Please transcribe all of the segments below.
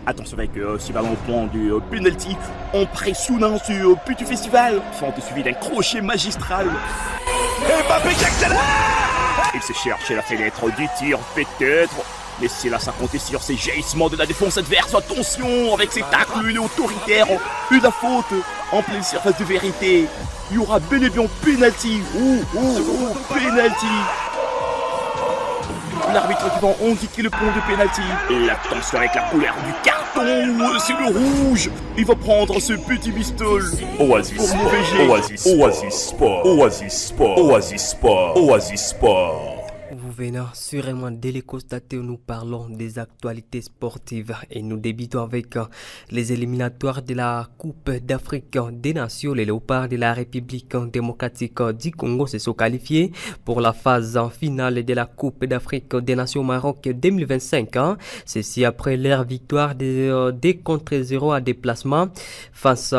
Attention avec ce ballon au point du penalty. On pressionne ce but du festival. Fente suivi d'un crochet magistral. Mbappé qui accélère. Il se cherche la fenêtre du tir, peut-être. Mais c'est là, ça comptait sur ces jaillissements de la défense adverse. Attention avec ses tacles, il est autoritaire. Une faute en pleine surface de vérité. Il y aura bel et bien penalty. Penalty. L'arbitre qui va indiquer le point de penalty. Et attention avec la couleur du carton. C'est le rouge. Il va prendre ce petit bistol. Oasis Sport. Oasis Sport. Oasis Sport. Oasis Sport. Oasis Sport. Vous venez sûrement de le constater, nous parlons des actualités sportives et nous débutons avec les éliminatoires de la Coupe d'Afrique des Nations. Les Léopards de la République démocratique du Congo se sont qualifiés pour la phase finale de la Coupe d'Afrique des Nations Maroc 2025. Ceci après leur victoire de 2 contre 0 à déplacement face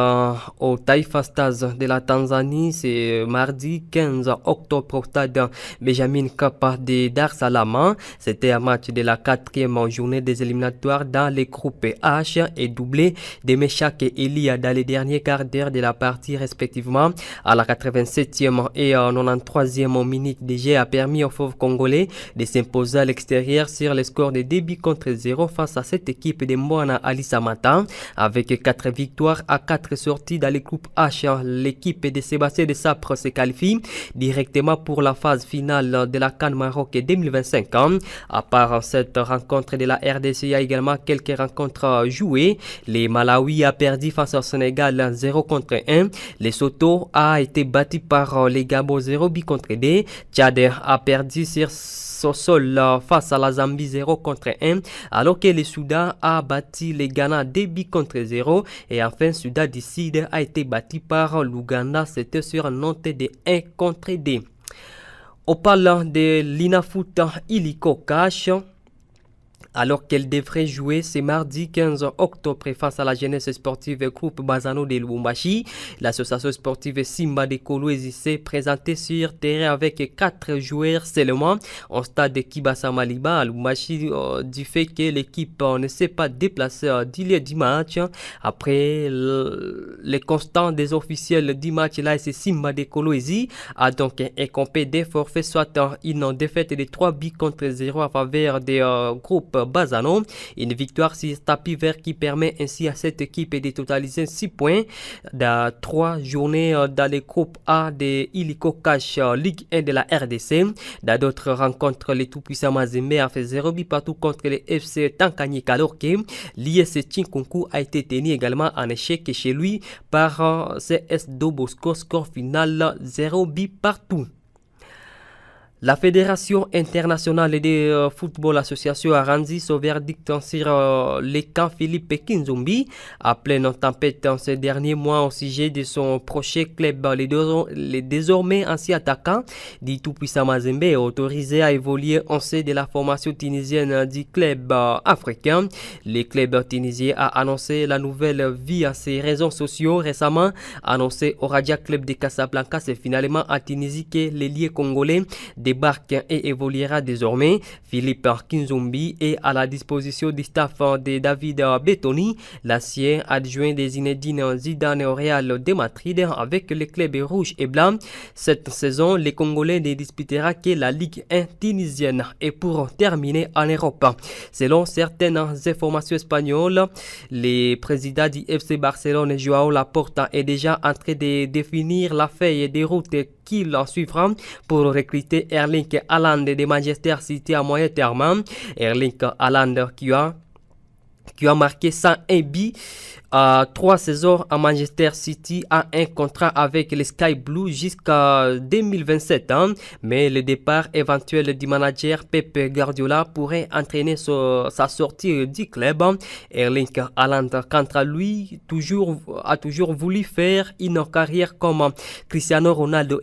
au Taifa Stars de la Tanzanie. C'est mardi 15 octobre au stade Benjamin Kappa de Dar Salam. C'était un match de la 4e journée des éliminatoires dans les groupes H et doublé de Meshak et Elia dans les derniers quarts d'heure de la partie respectivement. À la 87e et 93e minute de jeu a permis aux fauves congolais de s'imposer à l'extérieur sur le score de 2 buts contre 0 face à cette équipe de Mwana Ali Samata. Avec 4 victoires à 4 sorties dans les groupes H, l'équipe de Sébastien de Sapre se qualifie directement pour la phase finale de la CAN Maroc 2025. À part cette rencontre de la RDC, il y a également quelques rencontres jouées. Les Malawi a perdu face au Sénégal 0 contre 1. Les Soto a été battu par les Gabon 0 but contre 2. Tchad a perdu sur son sol face à la Zambie 0 contre 1. Alors que le Soudan a battu les Ghana 2 buts contre 0. Et enfin, Soudan du Sud a été battu par l'Ouganda. C'était sur une note de 1 contre 2. On parle de l'Inafoot Illico Cash. Alors qu'elle devrait jouer ce mardi 15 octobre face à la jeunesse sportive groupe Bazano de Lubumbashi. L'association sportive Simba de Kolwezi s'est présentée sur terrain avec 4 joueurs seulement au stade de Kibasa Maliba à Lubumbashi du fait que l'équipe ne s'est pas déplacée du lieu du match. Après le constat des officiels du match, là c'est Simba de Kolwezi a donc écopé des forfaits, soit une défaite de 3 buts contre 0 à faveur des groupes Bazano. Une victoire sur tapis vert qui permet ainsi à cette équipe de totaliser 6 points dans 3 journées dans les groupes A de Illico Cash Ligue 1 de la RDC. Dans d'autres rencontres, le tout-puissant Mazembe a fait 0 but partout contre les FC Tankanyika alors que l'IS Chinkunku a été tenu également en échec chez lui par CS Dobosco, score final 0 but partout. La Fédération internationale de football association a rendu son verdict sur le camp Philippe Kinzumbi après une tempête en ces derniers mois au sujet de son prochain club. Les désormais ancien attaquant du tout-puissant Mazembe est autorisé à évoluer en sein de la formation tunisienne du club africain. Le club tunisien a annoncé la nouvelle vie à ses réseaux sociaux récemment. Annoncé au Raja Club de Casablanca, c'est finalement à Tunisie que les liés congolais débarque et évoluera désormais. Philippe Kinzumbi est à la disposition du staff de David Betoni, l'ancien adjoint des Zinedine Zidane au Real de Madrid avec le club rouge et blanc. Cette saison, les Congolais ne disputera que la Ligue 1 tunisienne et pour terminer en Europe. Selon certaines informations espagnoles, le président du FC Barcelone, Joao Laporta, est déjà en train de définir la feuille de route qu'il suivra pour recruter Erling Haaland de Manchester City à moyen terme. Erling Haaland qui a marqué 101 buts à 3 saisons à Manchester City a un contrat avec les Sky Blues jusqu'à 2027. Mais le départ éventuel du manager Pep Guardiola pourrait entraîner sa sortie du club. Erling Haaland, quant à lui, a toujours voulu faire une carrière comme Cristiano Ronaldo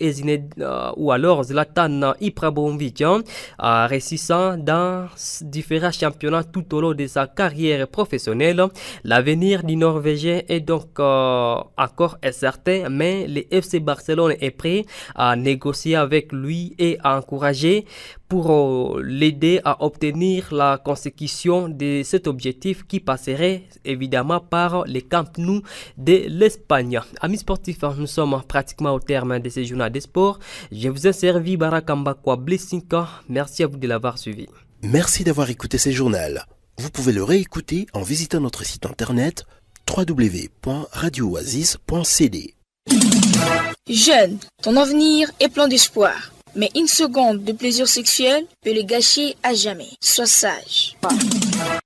ou alors Zlatan Ibrahimovic, réussissant dans différents championnats tout au long de sa carrière professionnelle. L'avenir du Norvégien Norvégien est donc encore incertain, mais le FC Barcelone est prêt à négocier avec lui et à encourager pour l'aider à obtenir la consécution de cet objectif qui passerait évidemment par les Camp Nou de l'Espagne. Amis sportifs, nous sommes pratiquement au terme de ce journal des sports. Je vous ai servi Barakamba Kwa Blessinka. Merci à vous de l'avoir suivi. Merci d'avoir écouté ce journal. Vous pouvez le réécouter en visitant notre site internet www.radiooasis.cd. Jeune, ton avenir est plein d'espoir. Mais une seconde de plaisir sexuel peut le gâcher à jamais. Sois sage.